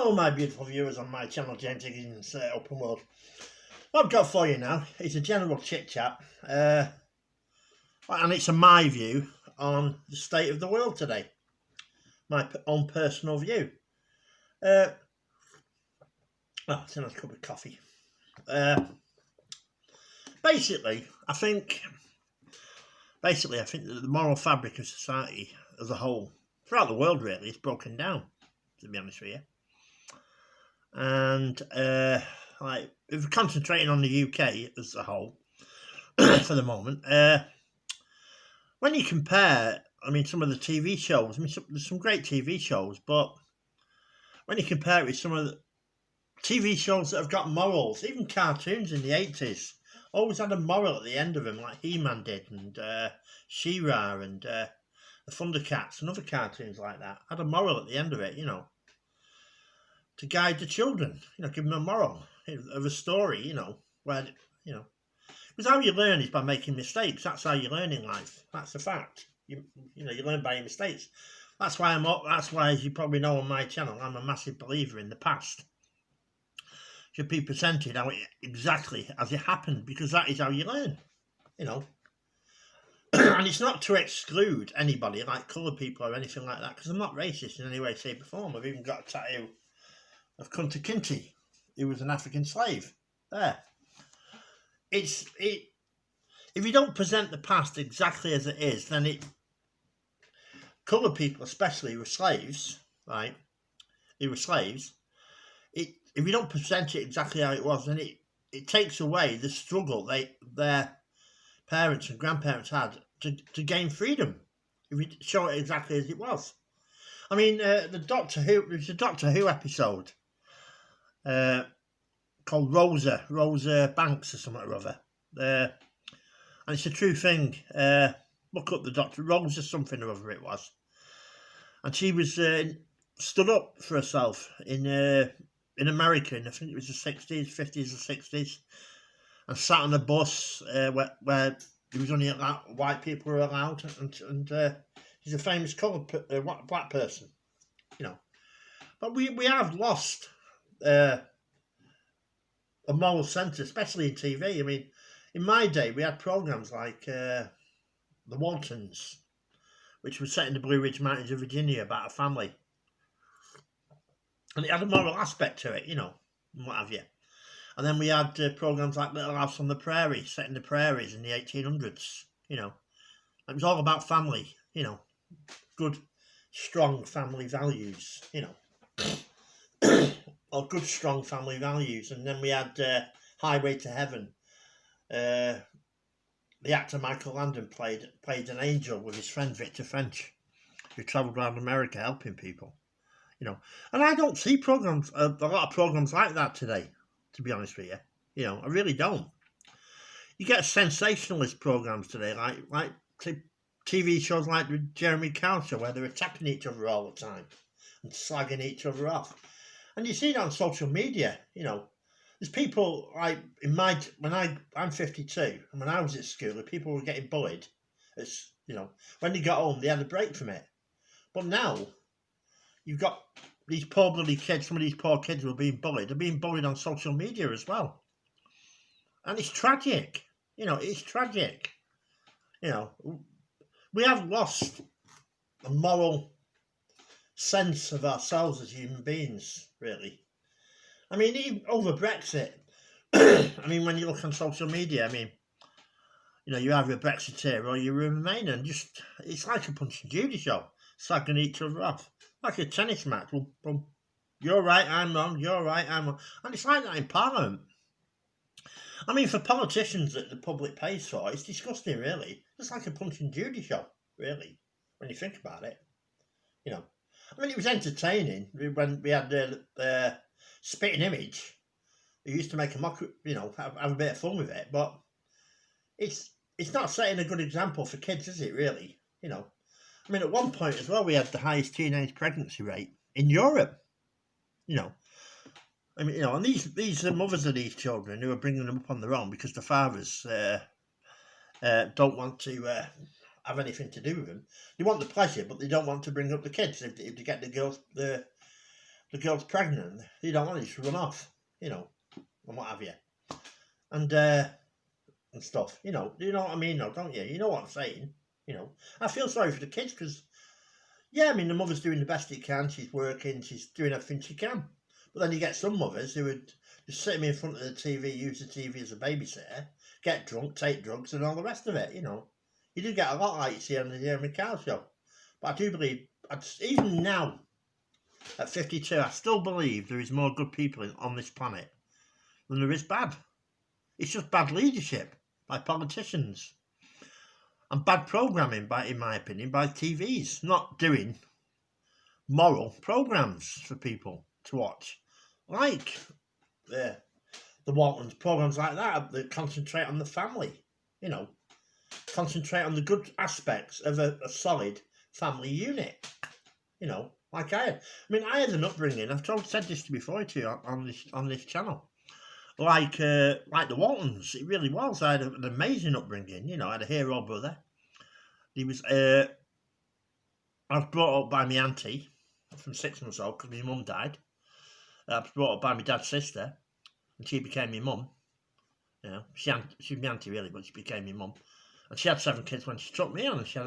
Hello, my beautiful viewers on my channel, James Higgins Open World. What I've got for you now is a general chit chat, and it's my view on the state of the world today. My own personal view. It's a nice cup of coffee. Basically, I think that the moral fabric of society as a whole, throughout the world really, is broken down, to be honest with you. And if we're concentrating on the UK as a whole for the moment, when you compare, some of the TV shows, there's some great TV shows, but when you compare it with some of the TV shows that have got morals, even cartoons in the 80s, always had a moral at the end of them, like He-Man did, and She-Ra, and the Thundercats, and other cartoons like that, had a moral at the end of it, to guide the children, give them a moral of a story, where, because how you learn is by making mistakes. That's how you learn in life. That's a fact. You learn by your mistakes. That's why as you probably know on my channel, I'm a massive believer in the past. Should be presented exactly as it happened, because that is how you learn, And it's not to exclude anybody, like coloured people or anything like that, because I'm not racist in any way, shape or form. I've even got a tattoo of Kunta Kinte, who was an African slave. There. If you don't present the past exactly as it is, then coloured people especially were slaves, right? They were slaves. If you don't present it exactly how it was, then it takes away the struggle their parents and grandparents had to gain freedom. If you show it exactly as it was. There's a Doctor Who episode called Rosa Banks or something or other. And it's a true thing. Look up the Doctor, Rosa something or other it was. And she was stood up for herself in America, and I think it was the 60s, 50s or 60s, and sat on a bus where there was only white people were allowed, and she's a famous coloured black person, But we have lost a moral centre, especially in TV. In my day, we had programmes like The Waltons, which was set in the Blue Ridge Mountains of Virginia about a family. And it had a moral aspect to it, and what have you. And then we had programmes like Little House on the Prairie, set in the prairies in the 1800s, It was all about family, good, strong family values, or good, strong family values. And then we had Highway to Heaven. The actor Michael Landon played an angel with his friend Victor French, who travelled around America helping people, And I don't see programs, a lot of programs like that today, to be honest with you. I really don't. You get sensationalist programs today, like TV shows like the Jeremy Kyle show, where they're attacking each other all the time and slagging each other off. And you see it on social media, There's people like I'm 52, and when I was at school, the people were getting bullied. When they got home, they had a break from it. But now, you've got these poor bloody kids. Some of these poor kids who are being bullied. They're being bullied on social media as well, and it's tragic. It's tragic. We have lost a moral sense of ourselves as human beings, really. Even over Brexit, when you look on social media, you're either a Brexiteer or you're a Remainer, and it's like a Punch and Judy show, slagging each other off, like a tennis match. Well, you're right, I'm wrong, you're right, I'm wrong. And it's like that in Parliament. For politicians that the public pays for, it's disgusting, really. It's like a Punch and Judy show, really, when you think about it. It was entertaining when we had the Spitting Image. They used to make a mock, have a bit of fun with it, but it's not setting a good example for kids, is it, really? At one point as well, we had the highest teenage pregnancy rate in Europe, and these are mothers of these children who are bringing them up on their own because the fathers don't want to have anything to do with them. They want the pleasure, but they don't want to bring up the kids. If they get the the girl's pregnant, you don't want it to run off, and what have you, and stuff, you know what I mean, though, don't you? You know what I'm saying, I feel sorry for the kids because, yeah, I mean, the mother's doing the best she can, she's working, she's doing everything she can, but then you get some mothers who would just sit me in front of the TV, use the TV as a babysitter, get drunk, take drugs, and all the rest of it, You do get a lot like you see on the Jeremy Kyle show. But I do believe, even now, at 52, I still believe there is more good people on this planet than there is bad. It's just bad leadership by politicians. And bad programming, in my opinion, by TVs. Not doing moral programmes for people to watch. Like the Waltons, programmes like that concentrate on the family, concentrate on the good aspects of a solid family unit, like I had an upbringing. I've said this before to you on this channel, like the Waltons. It really was. I had an amazing upbringing. I had a hero brother. He was I was brought up by my auntie from 6 months old because my mum died. I was brought up by my dad's sister, and she became my mum. She was my auntie really, but she became my mum. And she had 7 kids when she took me on. And she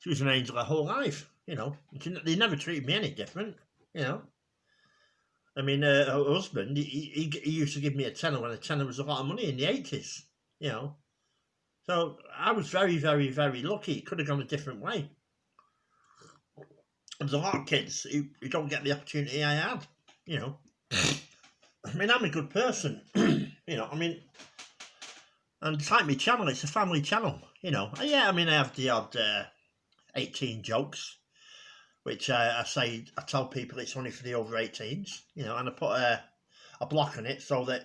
was an angel her whole life, They never treated me any different, I mean, her husband, he used to give me a tenner when a tenner was a lot of money in the 80s, So I was very, very, very lucky. It could have gone a different way. There's a lot of kids who don't get the opportunity I had, I mean, I'm a good person, and it's like my channel, it's a family channel, Yeah, I mean, I have the odd 18 jokes, which I tell people it's only for the over 18s, and I put a block on it so that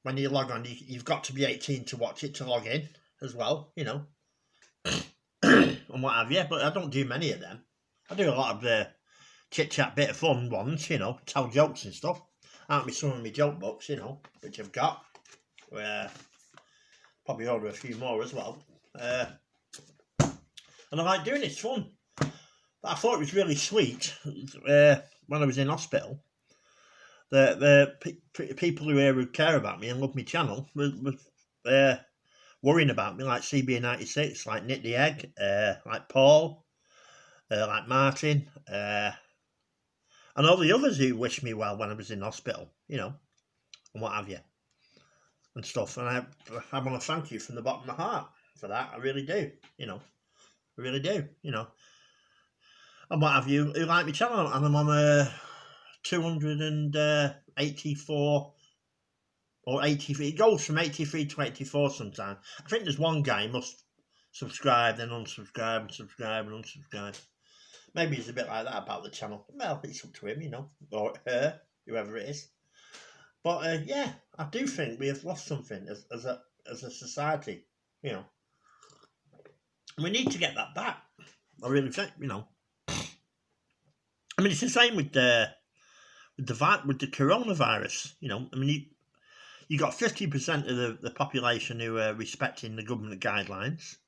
when you log on, you've got to be 18 to watch it, to log in as well, and what have you, but I don't do many of them. I do a lot of the chit-chat, bit of fun ones, tell jokes and stuff. Aren't me some of my joke books, which I've got. Probably order a few more as well. And I like doing it, it's fun. But I thought it was really sweet when I was in hospital. The people who care about me and love my channel were worrying about me, like CB96, like Nick the Egg, like Paul, like Martin, and all the others who wished me well when I was in hospital, and what have you, and stuff. And I want to thank you from the bottom of my heart for that. I really do, I really do, and what have you, who like my channel. And I'm on 284 or 83. It goes from 83 to 84 sometimes. I think there's one guy who must subscribe, then unsubscribe, and subscribe, and unsubscribe. Maybe he's a bit like that about the channel. Well, it's up to him, or her, whoever it is. But yeah, I do think we have lost something as a society, We need to get that back. I really think, I mean, it's the same with the coronavirus, I mean, you got 50% of the population who are respecting the government guidelines,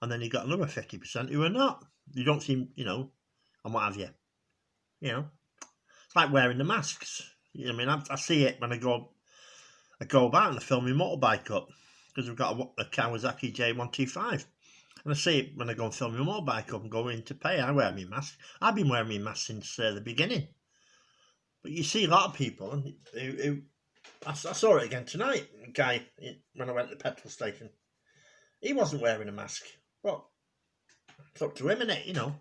and then you got another 50% who are not. You don't seem, and what have you, It's like wearing the masks. I mean, I see it when I go about and I fill my motorbike up because we've got a Kawasaki J125. And I see it when I go and fill my motorbike up and go in to pay. I wear my mask. I've been wearing my mask since the beginning. But you see a lot of people who I saw it again tonight. A guy, when I went to the petrol station, he wasn't wearing a mask. Well, it's up to him, innit,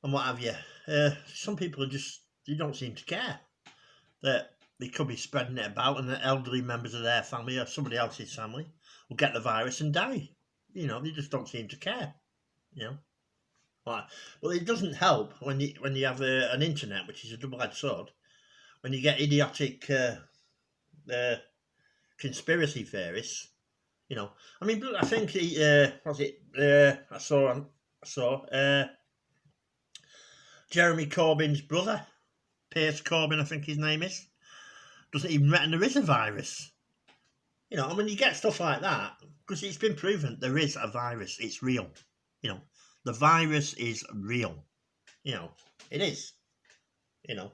and what have you. Some people they don't seem to care that they could be spreading it about, and the elderly members of their family or somebody else's family will get the virus and die. They just don't seem to care. Well, it doesn't help when you have an internet, which is a double-edged sword. When you get idiotic conspiracy theorists, I mean, I think I saw Jeremy Corbyn's brother, Piers Corbyn, I think his name is, doesn't even reckon there is a virus. I mean, you get stuff like that because it's been proven there is a virus. It's real. The virus is real. It is. you know.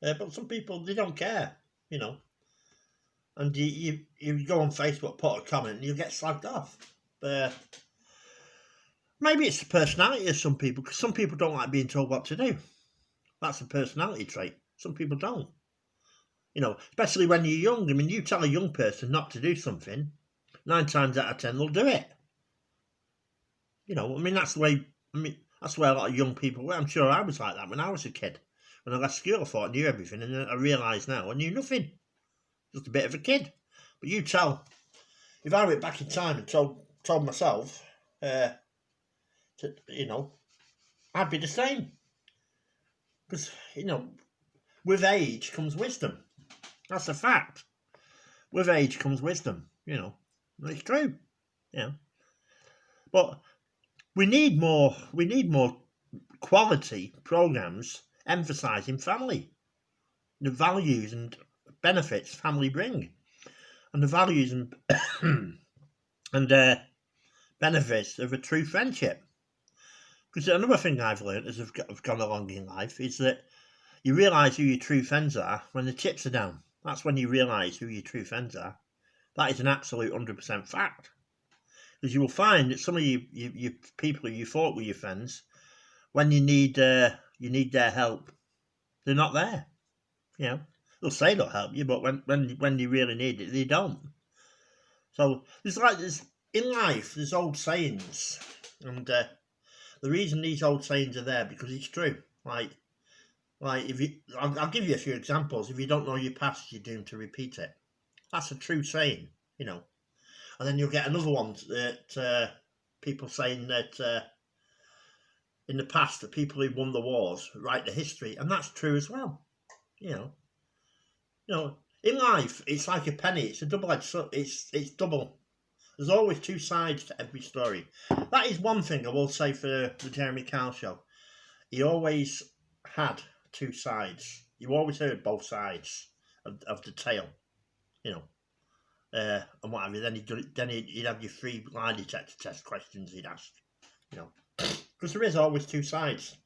But some people, they don't care, you know. And you go on Facebook, put a comment, and you get slagged off. Maybe it's the personality of some people, because some people don't like being told what to do. That's a personality trait. Some people don't. You know, especially when you're young. I mean, you tell a young person not to do something, 9 times out of 10 they'll do it. You know, I mean, that's the way. I mean, that's the way a lot of young people were. I'm sure I was like that when I was a kid. When I left school, I thought I knew everything, and then I realise now I knew nothing. Just a bit of a kid. But you tell, if I went back in time and told myself, you know, I'd be the same. Because, you know, with age comes wisdom. That's a fact. With age comes wisdom, you know. And it's true. You know. But we need more quality programmes emphasising family. The values and benefits family bring. And the values and and benefits of a true friendship. Because another thing I've learned as I've gone along in life is that you realise who your true friends are when the chips are down. That's when you realise who your true friends are. That is an absolute 100% fact. Because you will find that some of you people who you thought were your friends, when you need their help, they're not there. You know, they'll say they'll help you, but when you really need it, they don't. So there's in life, there's old sayings, and the reason these old sayings are there because it's true. Like if you, I'll give you a few examples. If you don't know your past, you're doomed to repeat it. That's a true saying, you know. And then you'll get another one that people saying that in the past, the people who won the wars write the history, and that's true as well. You know, in life, it's like a penny. It's a double-edged. It's double. There's always two sides to every story. That is one thing I will say for the Jeremy Kyle show. He always had two sides. You always heard both sides of the tale, you know, and what have you. Then he'd have your 3 lie detector test questions he'd ask, you know, because there is always two sides.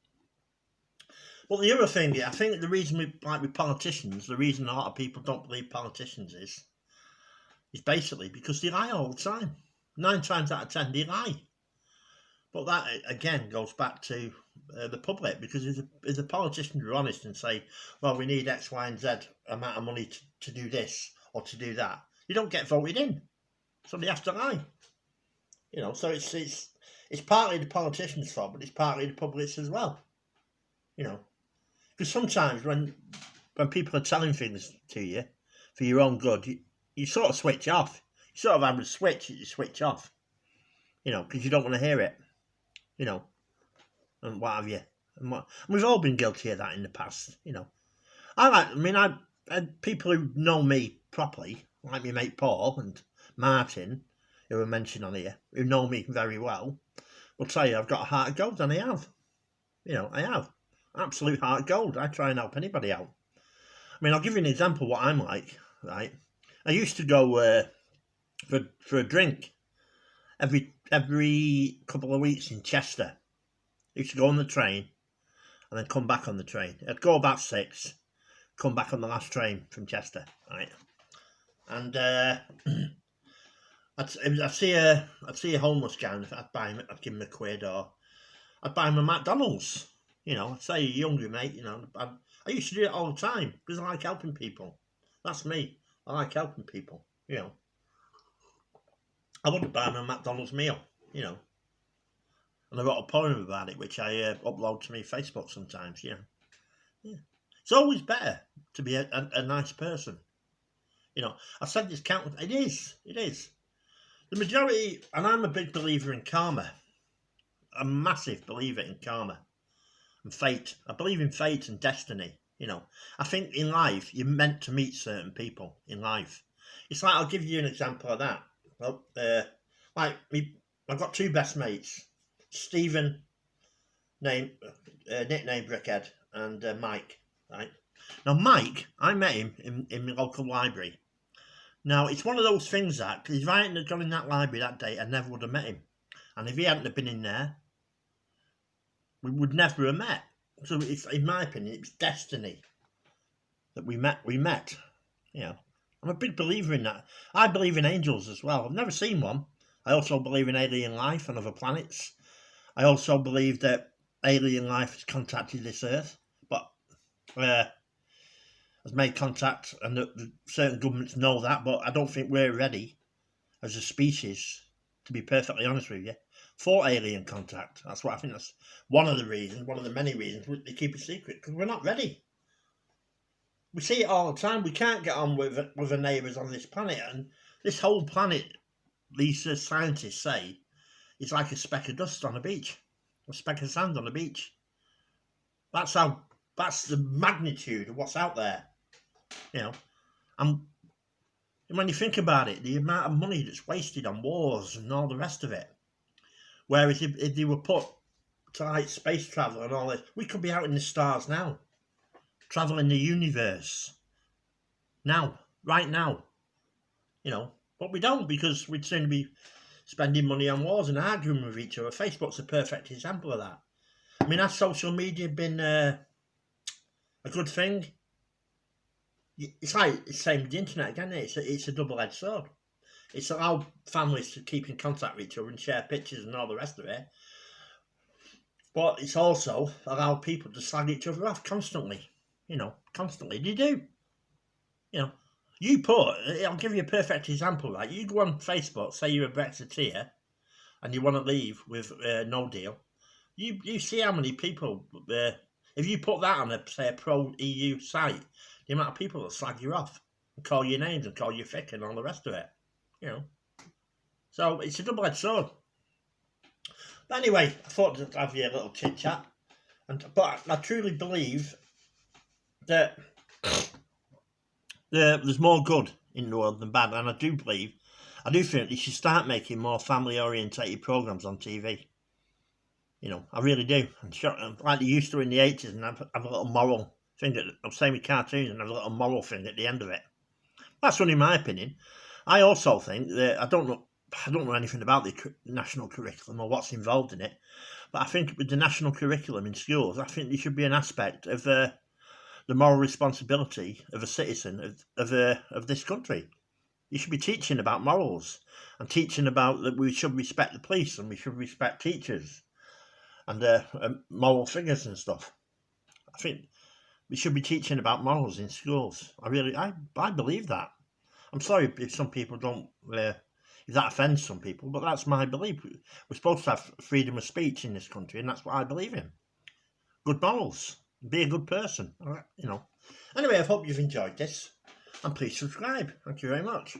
But the other thing, I think the reason with politicians, the reason a lot of people don't believe politicians is basically because they lie all the time. 9 times out of 10 they lie. But that again goes back to the public, because if the politicians are honest and say, well, we need X, Y, and Z amount of money to do this or to do that, you don't get voted in. So they have to lie. You know, so it's partly the politicians' fault, but it's partly the public's as well. You know, because sometimes when people are telling things to you for your own good, you sort of switch off. You sort of have a switch that you switch off. You know, because you don't want to hear it. You know, and what have you. And we've all been guilty of that in the past, you know. I people who know me properly, like my mate Paul and Martin, who were mentioned on here, who know me very well, will tell you I've got a heart of gold, and I have. You know, I have. Absolute heart of gold. I try and help anybody out. I mean, I'll give you an example of what I'm like, right? I used to go for a drink every couple of weeks in Chester. I used to go on the train and then come back on the train. I'd go about 6, come back on the last train from Chester, right? And I'd see a homeless guy, and if I'd give him a quid, or I'd buy him a McDonald's. You know, I'd say, you're hungry, mate. You know, I used to do it all the time because I like helping people. That's me. I like helping people. You know, I wouldn't buy him a McDonald's meal. You know. And I wrote a poem about it, which I upload to my Facebook sometimes, you know. Yeah. It's always better to be a nice person. You know, I've said this countless... It is. The majority... And I'm a big believer in karma. A massive believer in karma. And fate. I believe in fate and destiny, you know. I think in life, you're meant to meet certain people in life. It's like, I'll give you an example of that. Well, I've got 2 best mates. Stephen, nickname Brickhead, and Mike, right? Now, Mike, I met him in my local library. Now, it's one of those things that, if I hadn't have gone in that library that day, I never would have met him. And if he hadn't have been in there, we would never have met. So it's, in my opinion, it's destiny that we met. You know, I'm a big believer in that. I believe in angels as well. I've never seen one. I also believe in alien life on other planets. I also believe that alien life has contacted this Earth, but has made contact, and that certain governments know that. But I don't think we're ready as a species, to be perfectly honest with you, for alien contact. That's what I think. That's one of the reasons, one of the many reasons they keep it secret, because we're not ready. We see it all the time. We can't get on with our neighbours on this planet, and this whole planet, these scientists say, is like a speck of dust on a beach, a speck of sand on a beach. That's how. That's the magnitude of what's out there. You know, and when you think about it, the amount of money that's wasted on wars and all the rest of it. Whereas if they were put to like space travel and all this, we could be out in the stars now, traveling the universe now, right now. You know, but we don't, because we'd soon be spending money on wars and arguing with each other. Facebook's a perfect example of that. I mean, has social media been a good thing? It's like the same with the internet again. It's a double-edged sword. It's allowed families to keep in contact with each other and share pictures and all the rest of it. But it's also allowed people to slag each other off constantly. You know, constantly. They do. You know, I'll give you a perfect example, right? You go on Facebook, say you're a Brexiteer, and you want to leave with no deal. You see how many people, if you put that on say a pro-EU site, the amount of people that slag you off and call you names and call you thick and all the rest of it. You know. So it's a double-edged sword. But anyway, I thought to have you a little chit chat. But I truly believe that there's more good in the world than bad, and I do think they should start making more family-orientated programs on TV. You know, I really do. And like they used to in the 80s, and have a little moral thing. I'm saying with cartoons, and have a little moral thing at the end of it. That's only my opinion. I also think that I don't know anything about the national curriculum or what's involved in it, but I think with the national curriculum in schools, I think there should be an aspect of the moral responsibility of a citizen of this country. You should be teaching about morals and teaching about that we should respect the police and we should respect teachers and moral figures and stuff. I think we should be teaching about morals in schools. I believe that. I'm sorry if some people don't, if that offends some people, but that's my belief. We're supposed to have freedom of speech in this country, and that's what I believe in. Good morals. Be a good person. You know. Anyway, I hope you've enjoyed this, and please subscribe. Thank you very much.